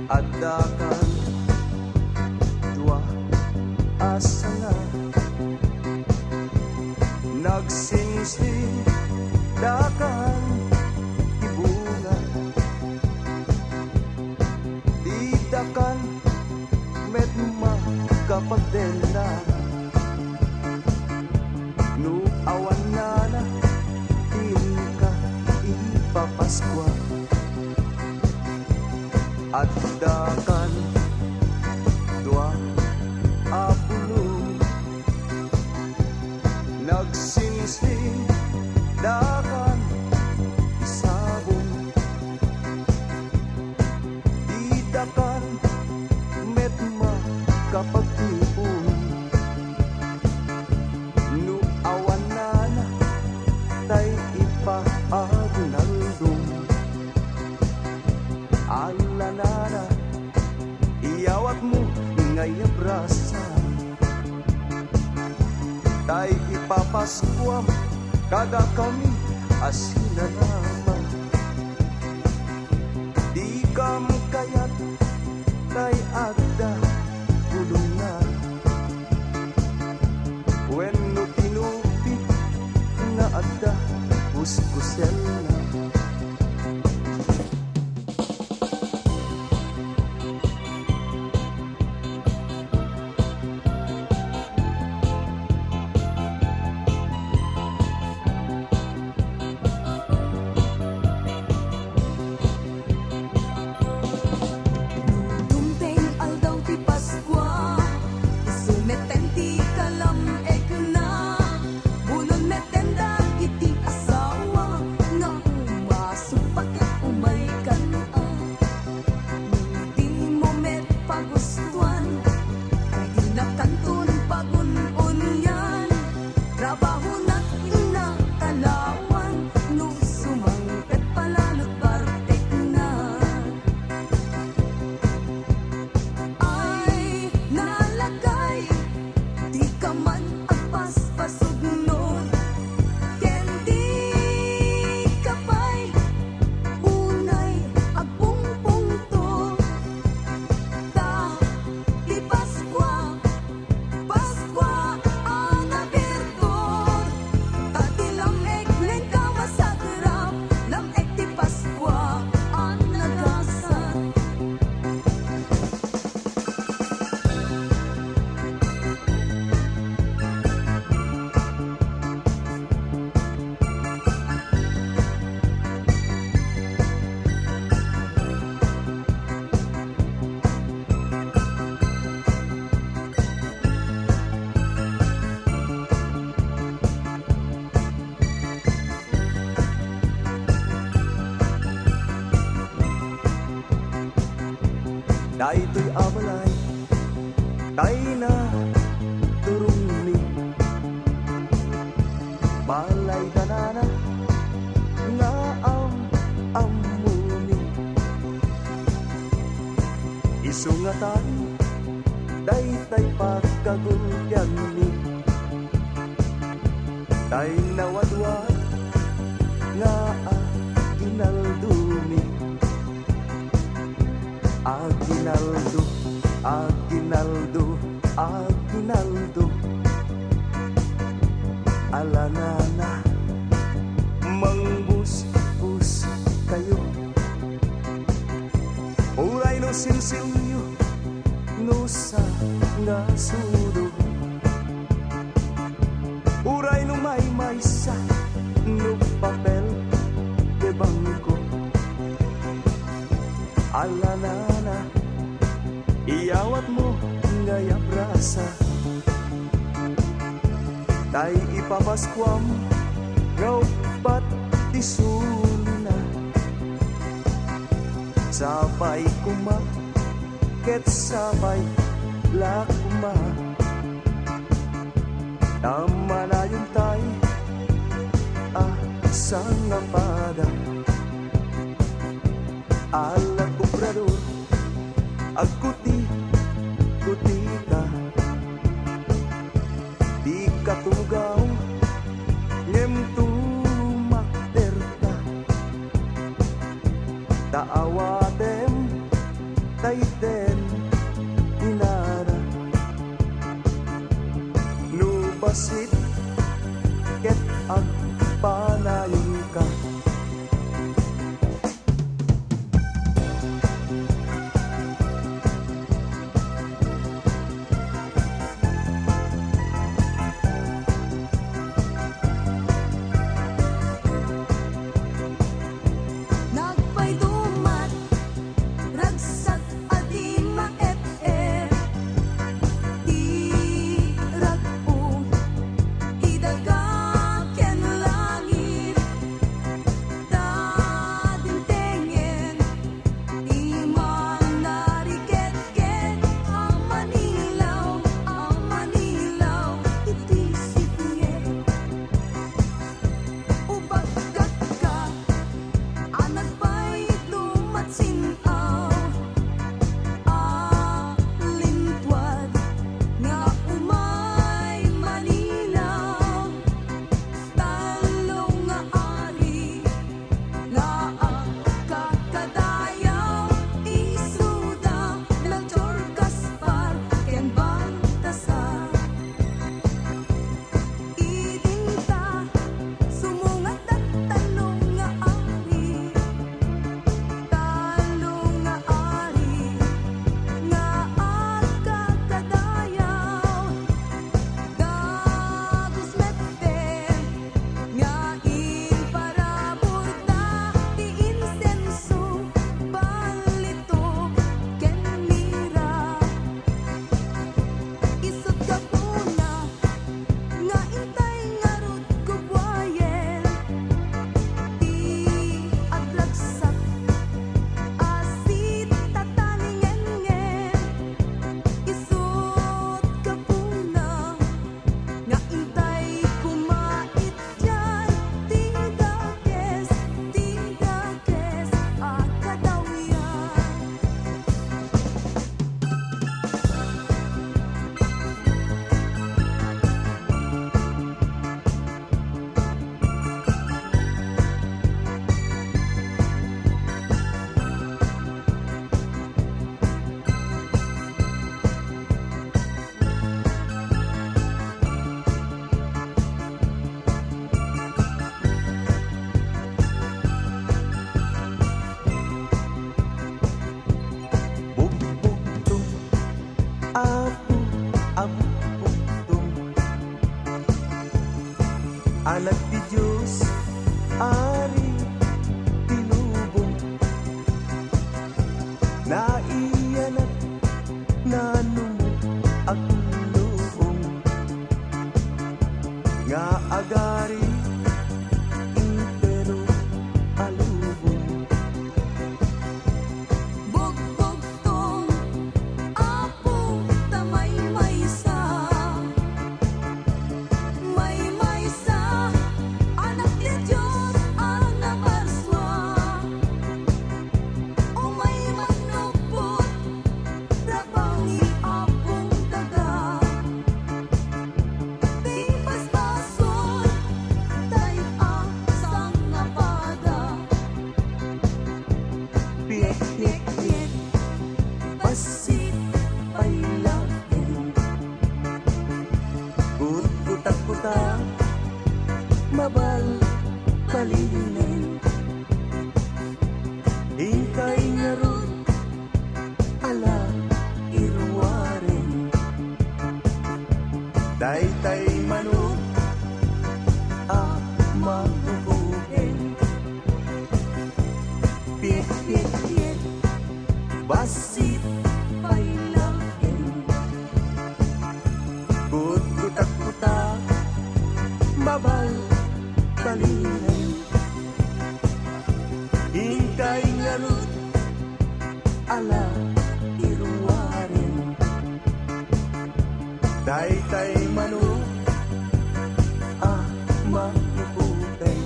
Adakan dua asa nga nagsingsing dakan ibungan didakan met makapagdela no awan na ka ipapaskwa at dakan dua apulong nagsingsing dakan isabong didakan met makapagtipon no awan na tay ipaagunaldong alanana iyawat mo ngay abrasa tay ipapaskuam kada kami asina naman di kam kayat tay agda gulungan wenno tinupit na adda puskusel na daytoy abalay tay na turungli balay danana nga amuni isungatan daytay pagkagulyan ni tay nawadwad nga ginaldumi Aguinaldo, Aguinaldo, Aguinaldo alanana mangbus-bus kayo uray no sinsilyo no sa nga sudo uray no may maysa no papel de bangko alanana iyawat mo ngay abrasa tay ipapaskwam ngaw ba't isulina sabay kuma ket sabay lakuma tama na yung tay sang apada alang kubrador agkuti ka di katugaw ngem tumakderta taawatem Tayten inara nubasit ket agpanayon ka. Nagpaydumat, ragsak adi maep-ep, di ragpo, idaga ken langit, dadintengen, di man nariket-ket, ang Manilaw, iti sipnget, ubagkat ka. Anak pa'y lumatsinaw, lintwad nga umay Manilaw, talong nga ari, nga kakadayaw, isuda, Melchor Gaspar, ken Baltasar. Idinta, sumungat at talong nga ari, talong nga ari, nga agkakadayaw, dagos metten, nga inparaburda, ti insenso, balitok, ken mira, isut kapuna, nga intay nga rod gubwayen, di agragsak, asit tatalingengen, isut kapuna, nga intay kumait dyan, di dakes, akadawian. Bugbugtong abu-abugtong anak ti Diyos ari tinubong naiyanak nanong agluong nga agari intero alubong. Bugbugtong, apo, tamay-maysa, may-maysa, anak ni Diyos, ana marswa, o may manupot, rabangi apong daga, di basbason, tayo sang napada, piek-piek-piek, basit pailakin, Gut-gutak-gutak, mabal palilin, hintay nga rod, ala irwarin, daytay manok, magubuhin, piek-piek-piek, basit pailakin, gut-gutak-gutak, mabal palilin, hintay nga rod, ala irwarin, daytay manok, magubuhin.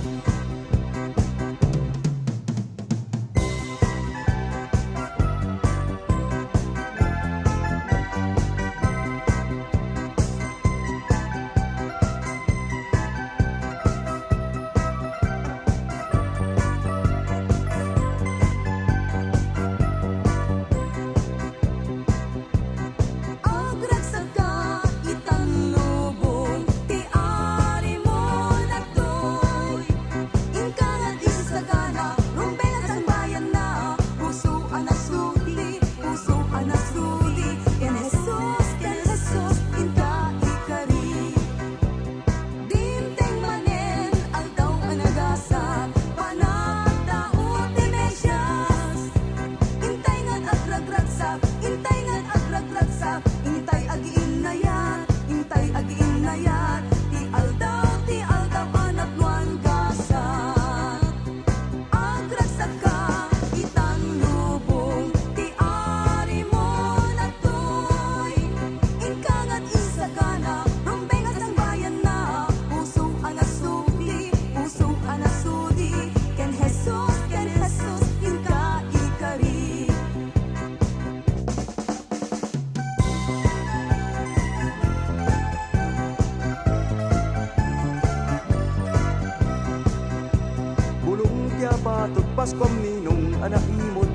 anaimot.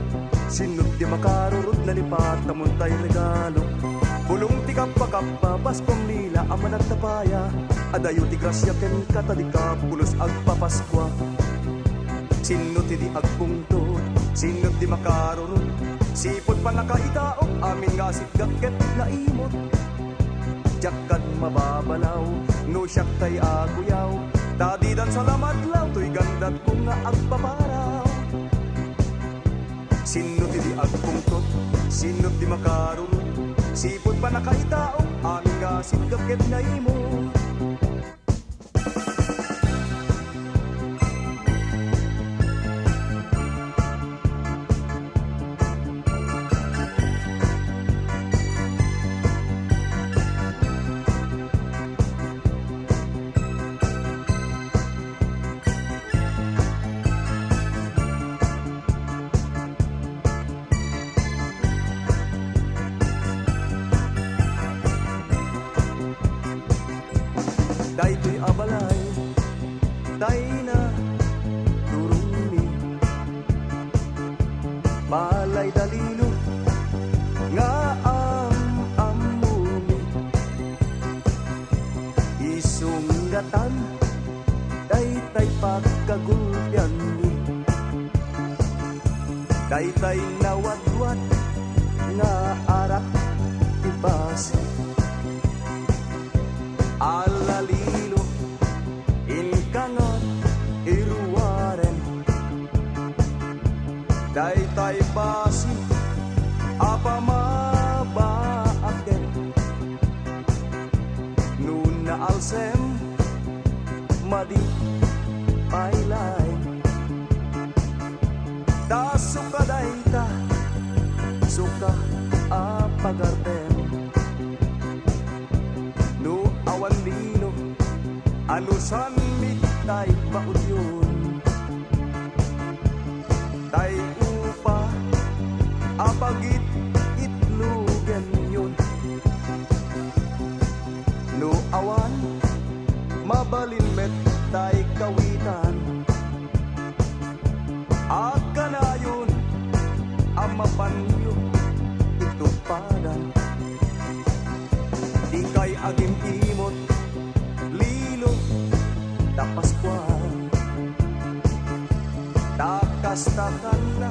Sinod di makarurod na lipat tamon tay regalo. Bulong ti kappa baskong lila aman at tapaya. Adayo ti grasya ken katadika pulos agpapaskwa. Sinod ti di agpungtod, sinod di makarurod. Sipot pa nakaitaok amin nga sitgakket na imot. Jakad mababalaw, no siyak tay aguyaw. Dadidan salamat law, to'y gandat ko nga agpaparaw. Sinod di agpungtot, sinod di makarunod. Sipot pa nakaitaong, amin nga sitgakket na imo. Daytoy abalay, day na durumi. Balay dalilo, nga amumi. Isunggatan, daytay pagkagulyan ni. Daytay nawadwat, nga arak ibas. Alalilo, inkangot, iruwaren. Daytay basi, apamabaaken. Nuna alsem, madi paylay. Da suka dayta, suka apagarten. No awan lino, anusan mitay baud yun. Tay upa, apagit itlugen yun. No awan, mabalin met tay kawitan. Aka na yun, amapanyo, itupadan. Di kay agim imot, lilo, tapaskuan. Takas-takan na,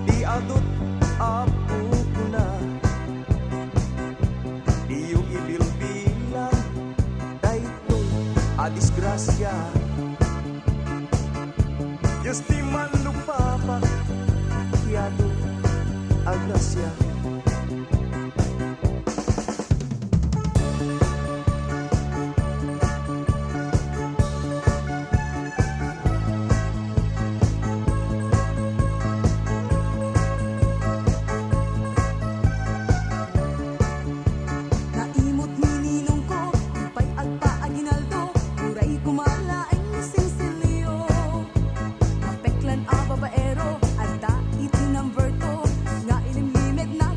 di adot apo ko na. Di yung ibilbilan, dayto adisgrasya. Diyos di man lupapak, yado agrasya. Naimot ni ninong ko, ipay agpa aginaldo, uray kumalaing sinsilyo. Napeklan a babaero, adda itinamberto, nga ilimlimed na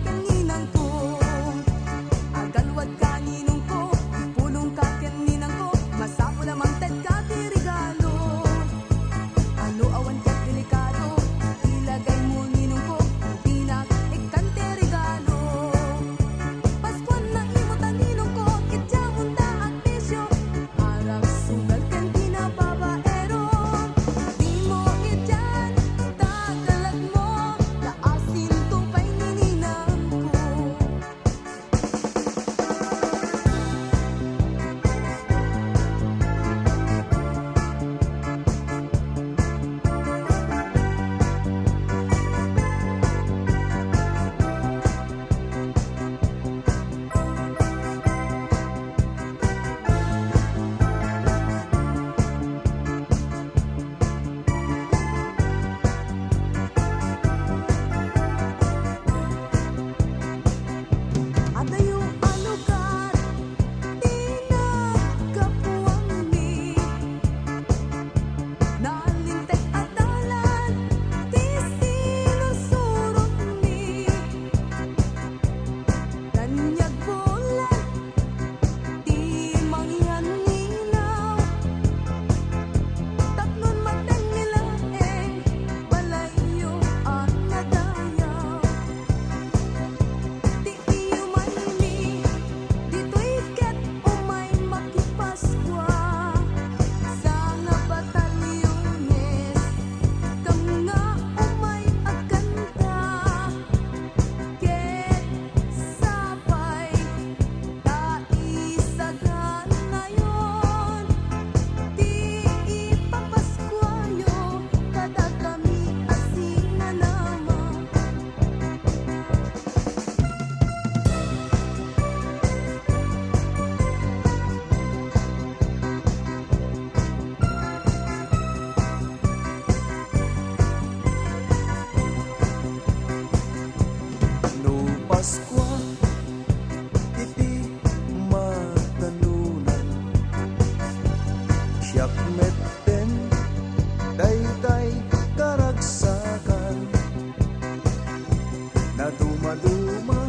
dumaduma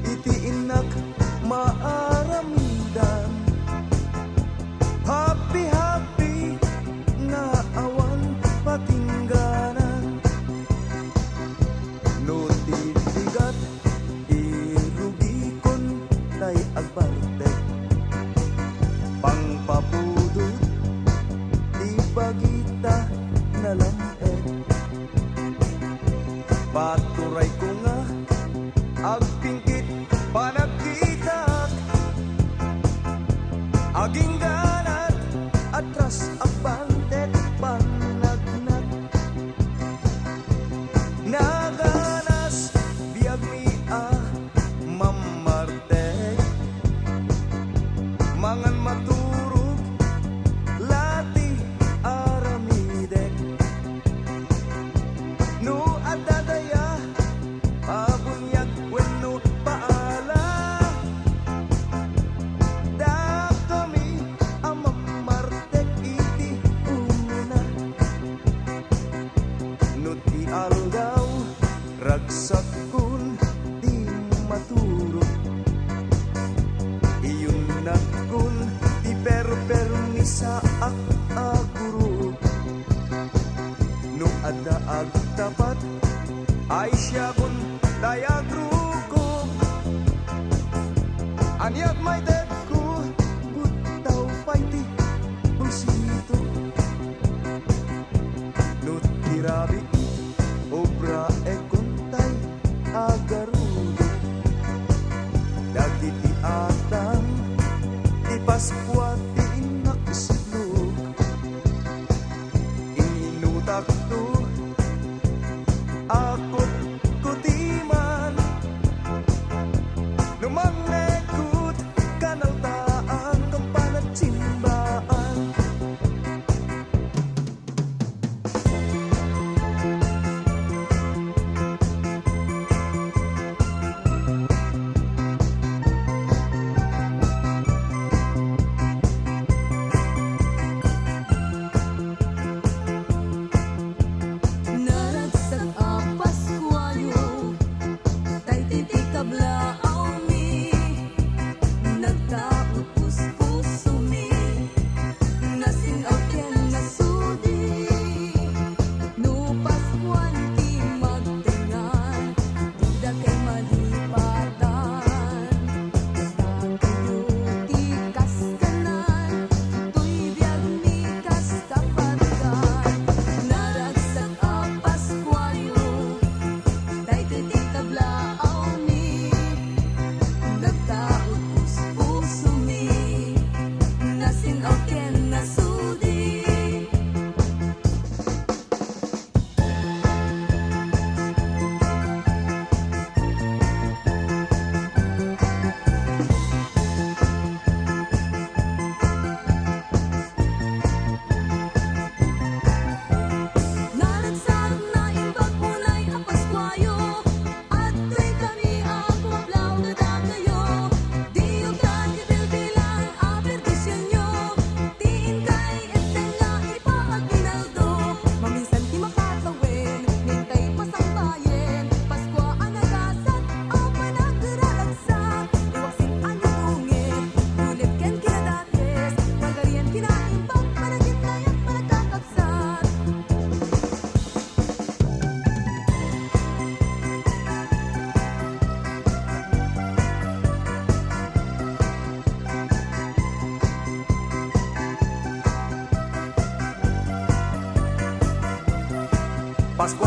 iti inak maaramindan. Happy happy na awan patingganan, no titigat irugikon tay agparte pangpapudot di bagita na lamet. Paturay ko nga agpingkit panagkita aging ganat atras abantet panagnat naganas biag mi mamartek mangan maturog lati aramidek no adadaya pabunyag wenno paala da kami amamartek iti una no ti aldaw ragsak kun di maturog iyon nakun di permisa ak aguro no adda agtapat ay siya kun dayagruko anyag may dep ko butaw paiti busito no tirabi obra e kontay agarudo dagiti atang di Paskwa ti inakislog ininutak to akot kutiman numangekut kanaltaan kampanat simbaan. Naragsak a Paskwayo, tay titikablaw mi, nagtaot puspuso mi, nasingaw ken nasudi. No Paskwan ti magtingan, tida kay malipatan. Sakiyo ti kaskanan, tuy biag mi kaskapatkan. Naragsak a Paskwayo, tay titikablaw mi, nagtaot puspuso mi, nasingaw ken nasudi. Naragsak na imbag munay ang Paskwayo, at tuy kami ang kumablaw na dagayo. Diyo kan kibilbilang apertisyon nyo, tiin kay eten nga ipaagminaldo. Maminsan ti makatawin, nintay pasangbayen, Paskwa ang nagasat, ang panagraragsak. Iwaksin ang nalungit, ulit ken kinadates, pagarian kinaimbag, panagit na yan panagkakagsat.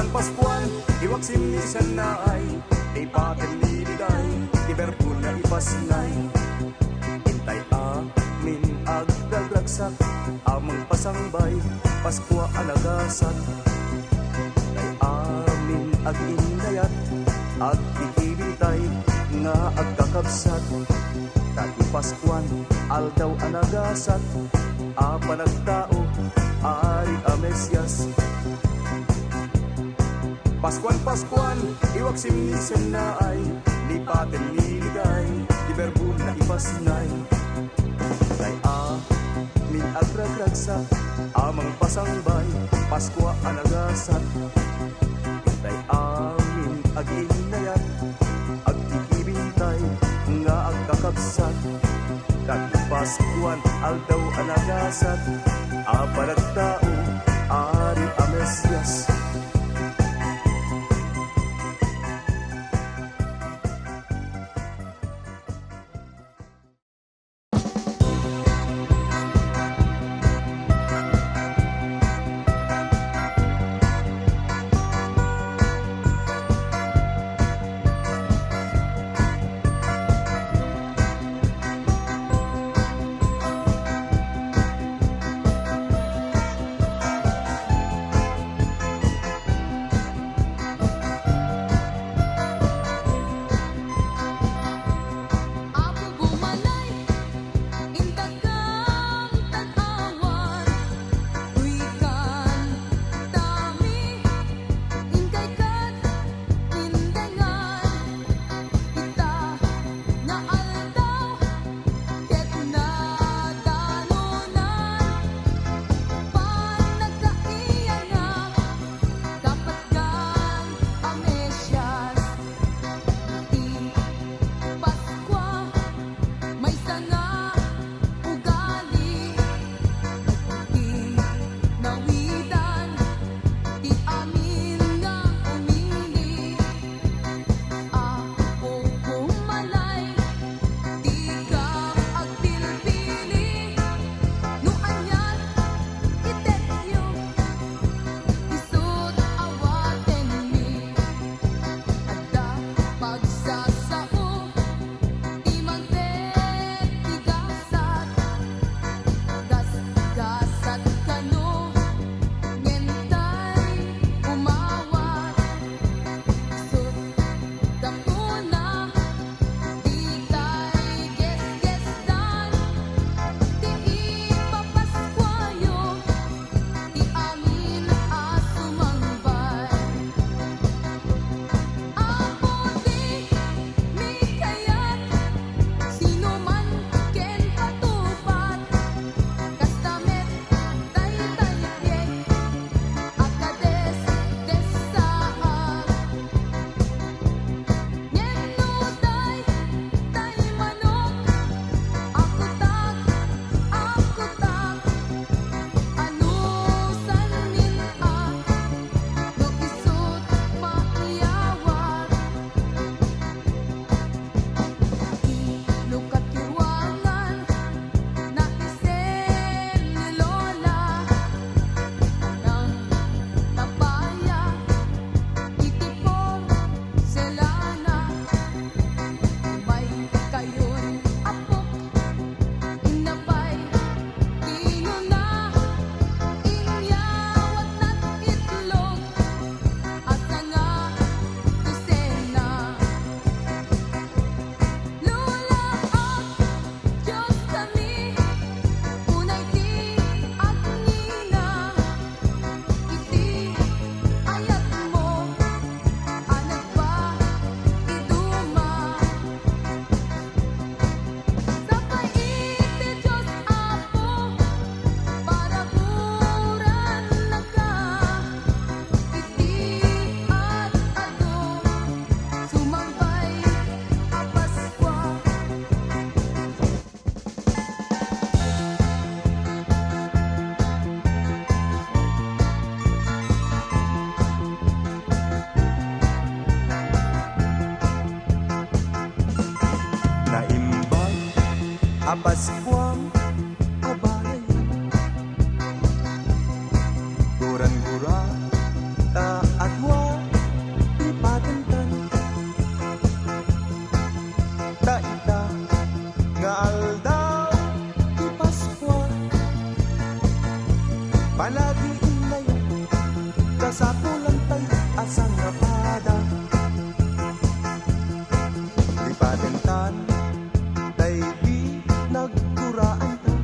Paskwan, iwaksim ni sanay, ipaten liligay, iberbun na ipasnay. Intay amin agdadragsak, amang pasangbay, Paskwa alagasat. Tay amin agindayat, agkikibintay, nga agkakabsat. Tati Paskwan, aldaw anagasat, apanagtao, ari amesyas. Paskwan, iwaksim ni sanay, lipaten liligay, iberbun na ipasnay. Tay amin agragragsak, amang pasangbay, Paskwa anagasat. Tay amin aginayat, kakabsat kat Paskuan aldaw anagasat apalag tao ari a Mesyas. Ako bumalay, indag kang tag-awan, tuwikan tami, ingkay kat indengan, kita na aldaw, ket na danunan, panagkaiyanak, kapat kang amesyas, di Paskwa, may sanga ugali, di nawidan, di amin nga umili. Ako bumalay, di ka agpilpili, no anyan itetyo, isut awaten mi, adda pagsasao. Di mantek tigasat, gas-gasat kano, ngentay umawat, sut kapuna, di tay ges-gesdan, di ipapaskwayo, di amin asumangbay. Ako di mi kayat, sino man ken patupat, kastamet tay-tayek, akades-desaak. Ngeno tay manok, akutak, anusan min-a, no isut maiyawat. Lukat kiwangan, naisen ni Lola, nang tapaya, itipon selana, may kayon apok, inapay, kinuna, inyawat na't itlog, asa nga tusena. Lola at Diyos kami, unay di agnina, iti ayat mo, anak pa iduma. Sapay iti Diyos Apo, para buran na ka, iti at ato, sumambay a Paskwa. Naimbag a Paskuang abalay, gurang-gura ta atwa ipatentan, ta ita nga aldaw ti Paskwa, palagi inayo kasapulan tayo asang napada, ipatentan tay di nagkuraan ta,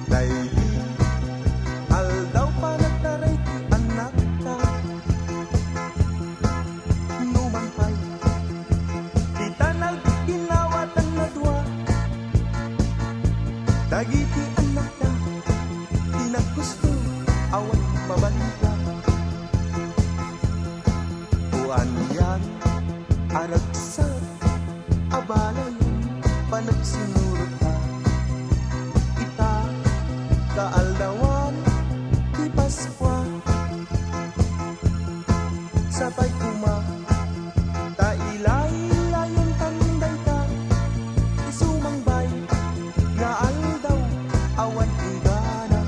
tay di aldaw pa nagtaray ti anak ta, numan pay di tanag inawatan na dua, dagiti anak ta di naggusto awan mabanta, tuan yan aragsak panagsinurot ta. Ita, kaaldawan, di Paskwa. Sabay kuma, tailay-layon tanday ta. Isumangbay, nga aldaw, awan igana.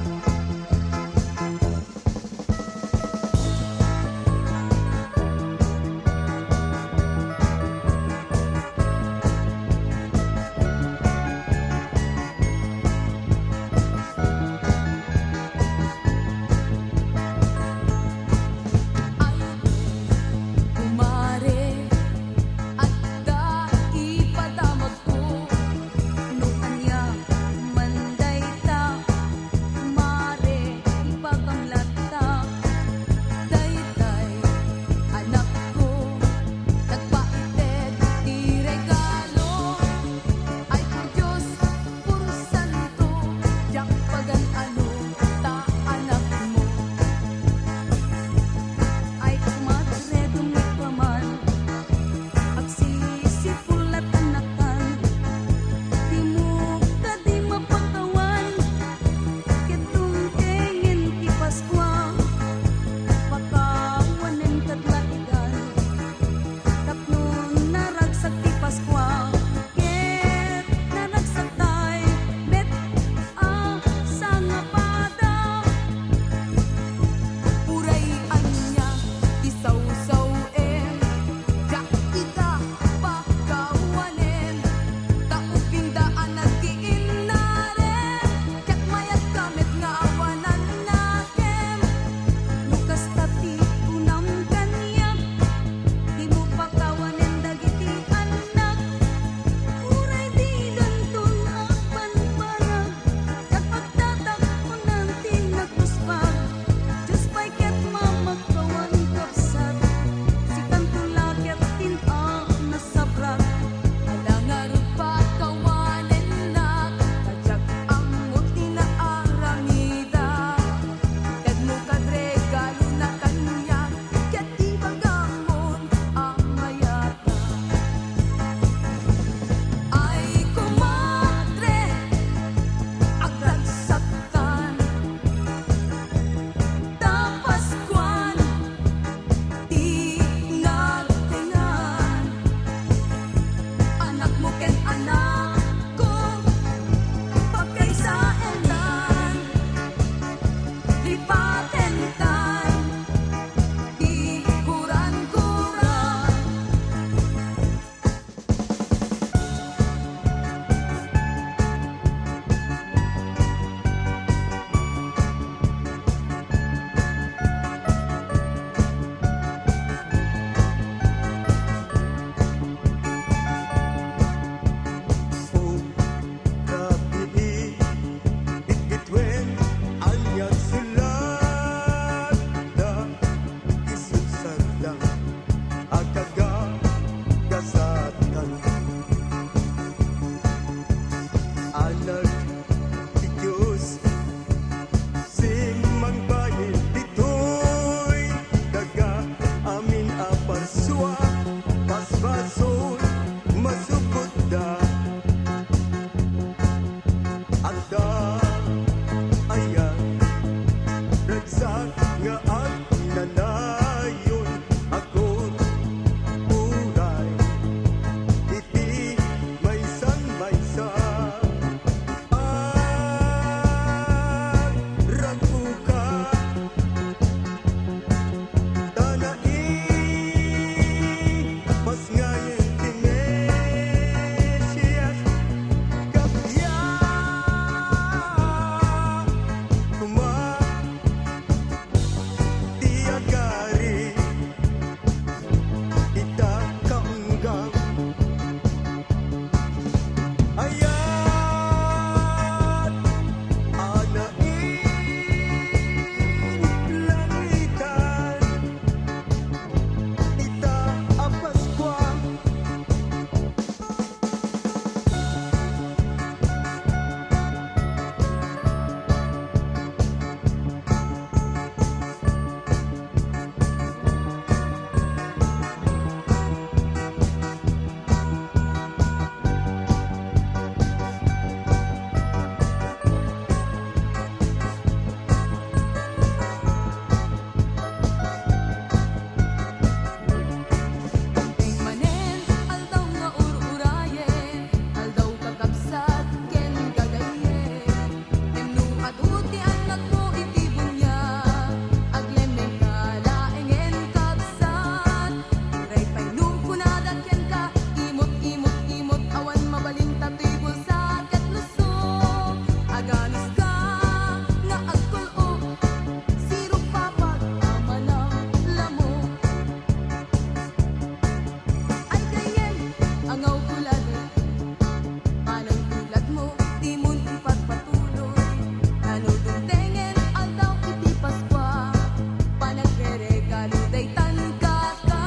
regalo day tankaka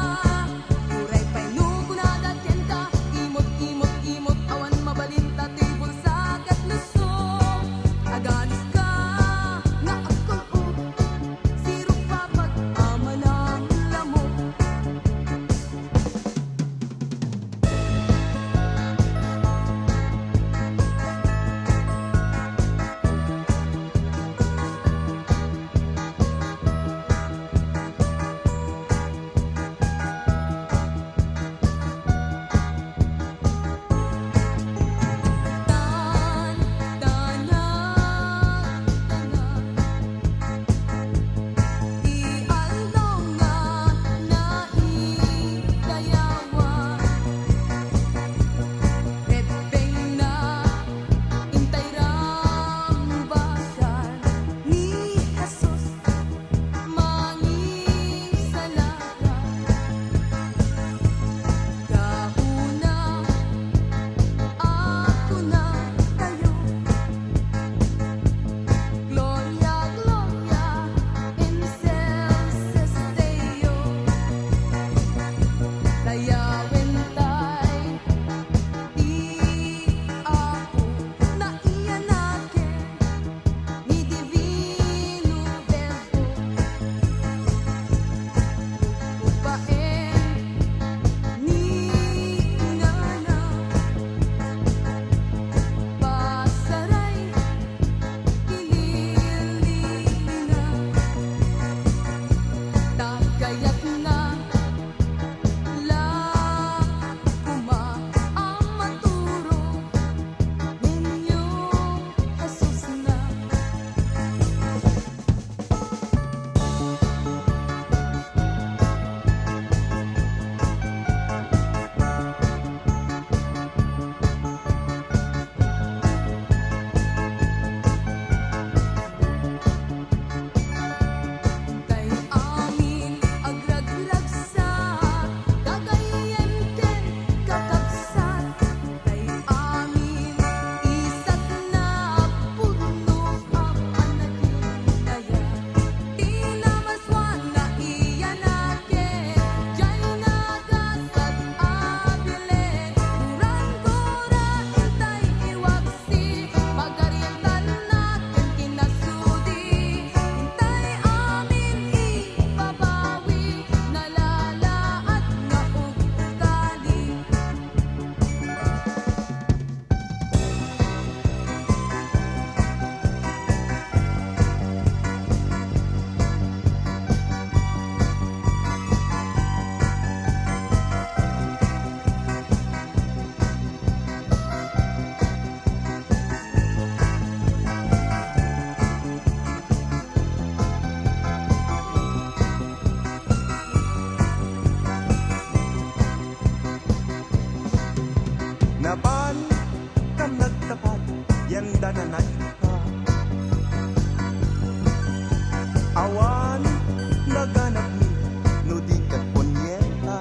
Uray pa'y nukunada ken ka Imot, imot, imot Awan mabalinta ti bulsa kat luso Aganis ka nga ako Sirong papat ama ng lamok Gloria, Gloria, in excelsis Deo Dayawin tay, di ako naiyanake Ni Divino Verbo Upain ni Ngana Pasaray Kililina Tagayat nga La kuma ang maturo Ninyo Jesus na Kay amin agraglagsat Kagayen ken kakabsat Kay amin isat na puno ang anagindaya Tinamaswan na iyanake Diyay nagasat abilen Murang-gura intay iwagsi Pagarientan natin kinasudi Hintay amin ibabawi Nalalaat nga ugali Napan kan nagtapat Yanda na naika Awan naganap ni Nudi kat punyeta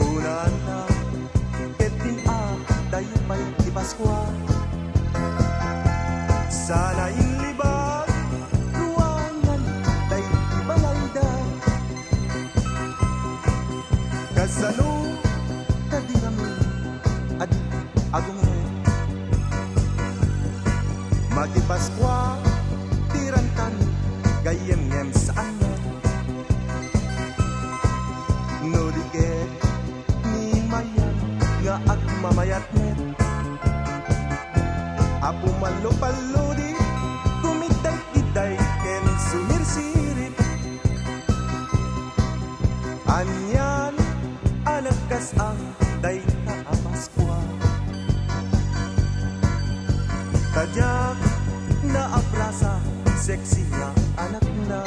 Una na Ketin a Dayo pa'y di Paskwa Sana inlibag Ruangan Dayo di Balalda Kasano Kadirami Adi Agong Magipaskwa Tirang kami Gayem-yem saan na Nudiket Ni mayan Nga agmamayat net Apo malupaludi Kumitay-itay Ken sumir-sirit Anyan Anagkas ang Dayta a Paskwa Tadyak na abrasa Sexy na anak na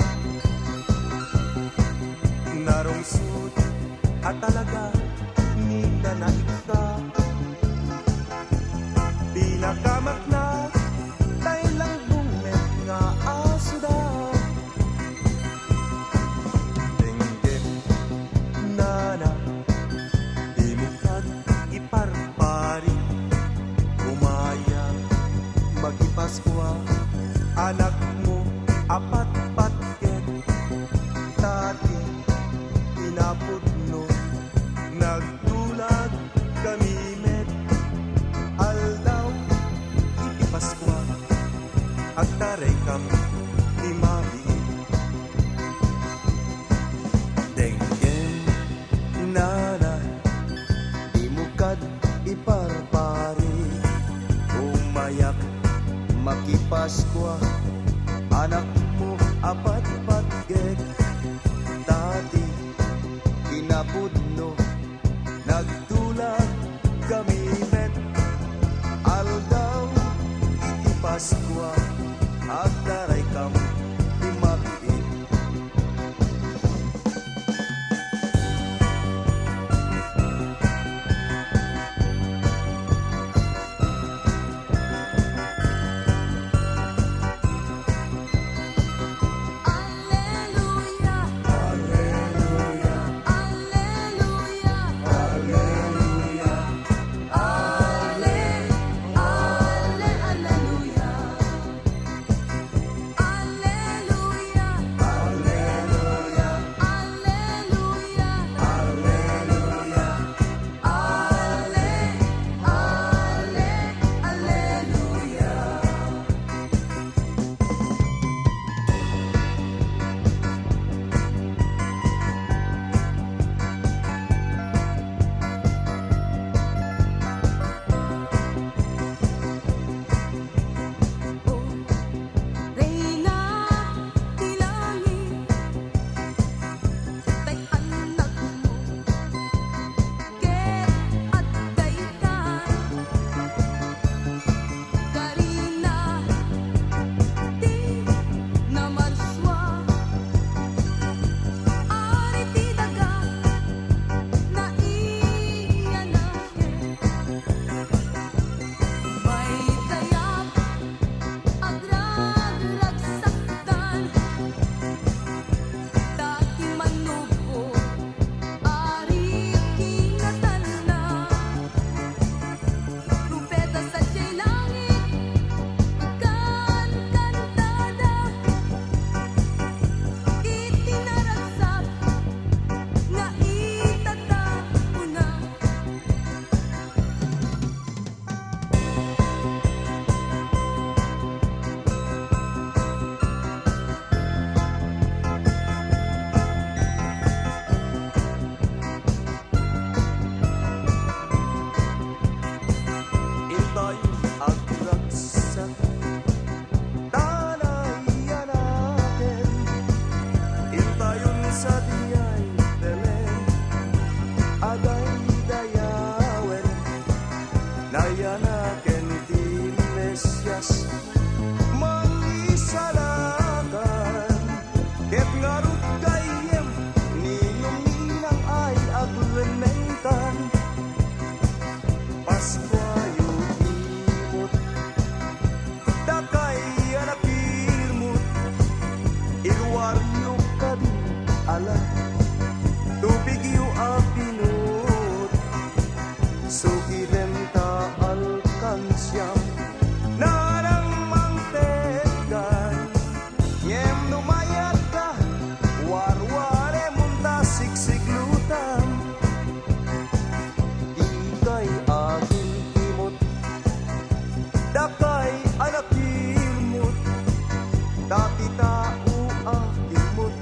Narungsod At talaga Ninda na ika Pinakamak na Taylang bumet nga asuda Tenggep Nana Dimukad Iparpari Umaya Magipaskwa Anak mo apat-patket Paskwa agdaray kam di mabiit. Alleluia, alleluia, alleluia, alleluia, alle, alle, alleluia, alleluia, alleluia, alleluia, alleluia, alle, alleluia. O Reyna di langit, tay anak mo, ket at daytan, Karina di namarswa, ari ti daga na iyanake, may dayak agrag-ragsaktan, dati manubo, ari kinatan na, trumpeta sa siya'y langit, ikan kantada, itinaragsak, nga itatao na. Intay agdagsak dalayan natin. Intayon sa diyay telen aday dayawen nayanaken ti Mesyas mangisalakan ket ngarut kayem ninong ay aglementan. Paskwa yu imot dakay anak ilmut ilwaryo kadi ala tubig yu apinut sukidem ta alkansyam narang mangtegan ngem numayat ka warware munta siksiklutam ikay aking imot dakay anak ilmut dati tao akimot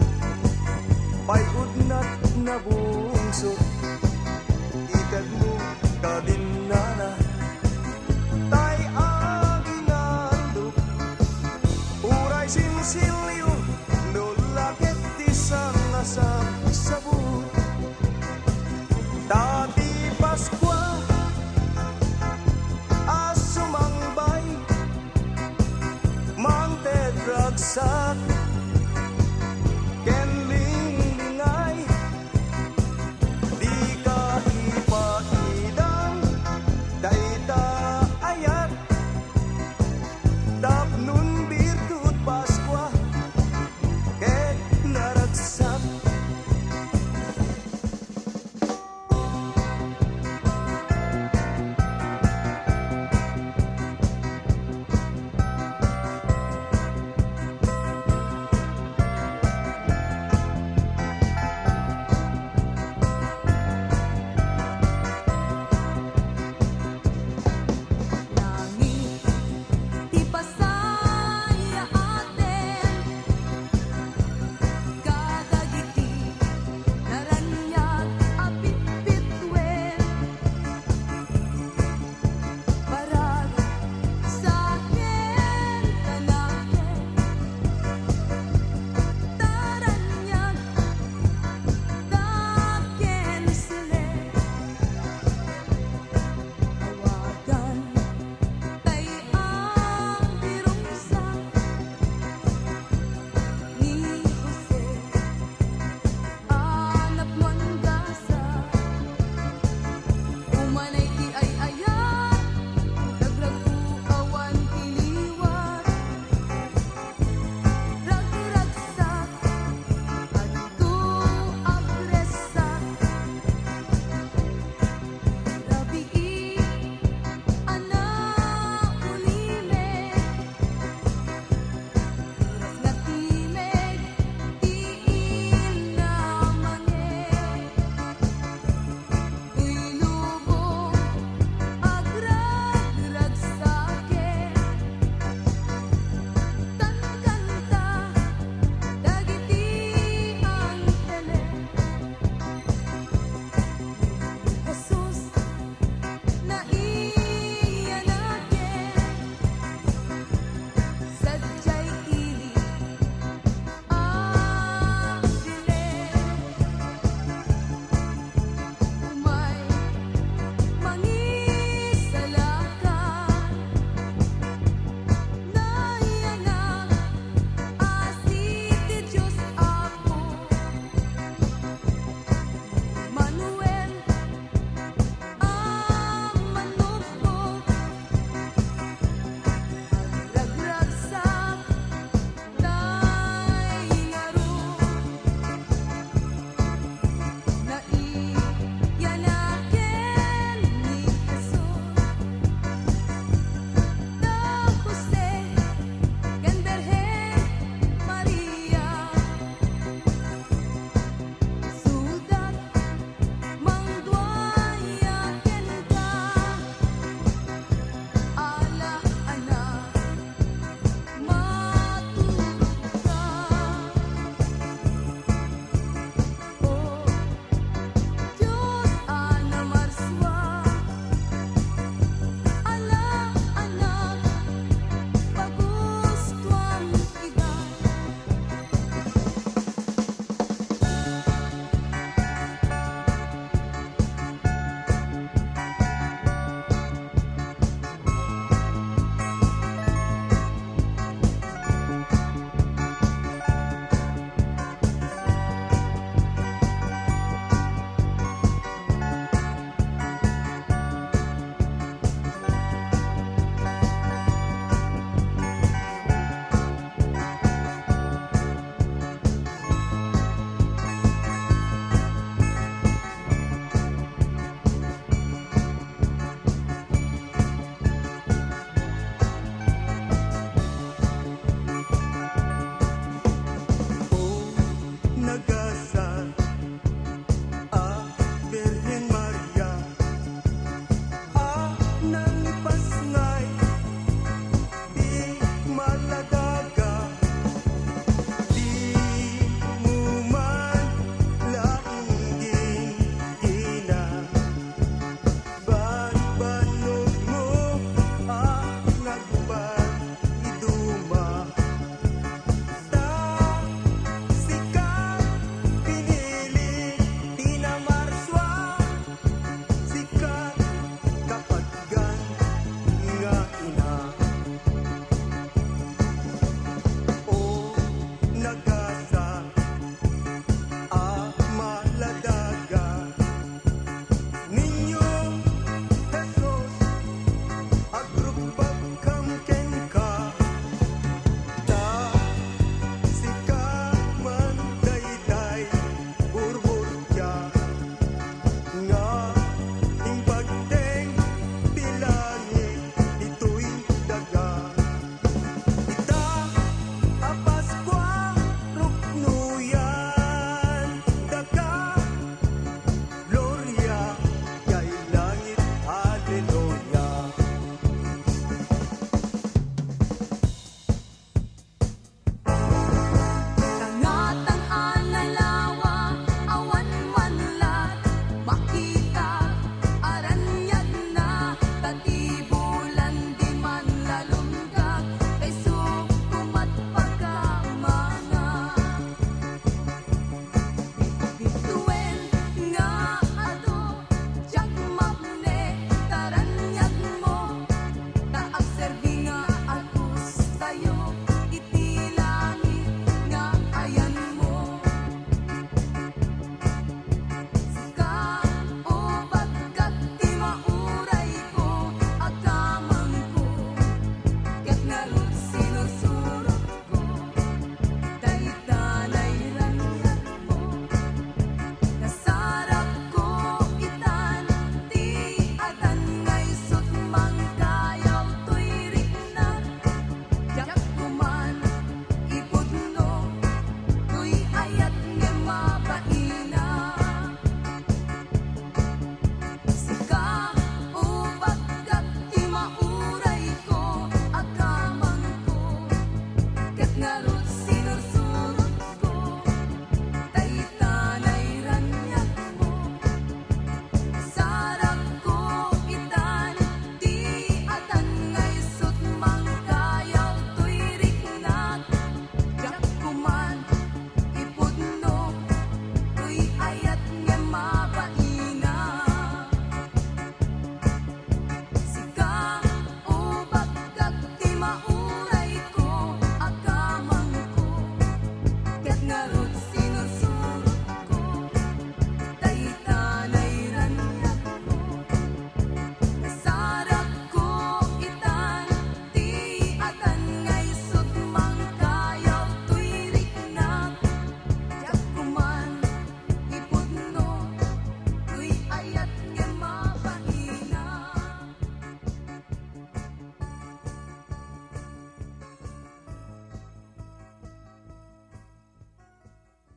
payudnat na bungsot ikad mo kadinana tay aginaldok uray sinsilyo nulakit isang asap sabut dati Paskwa asumangbay mangtedragsak kenling lingay nagasa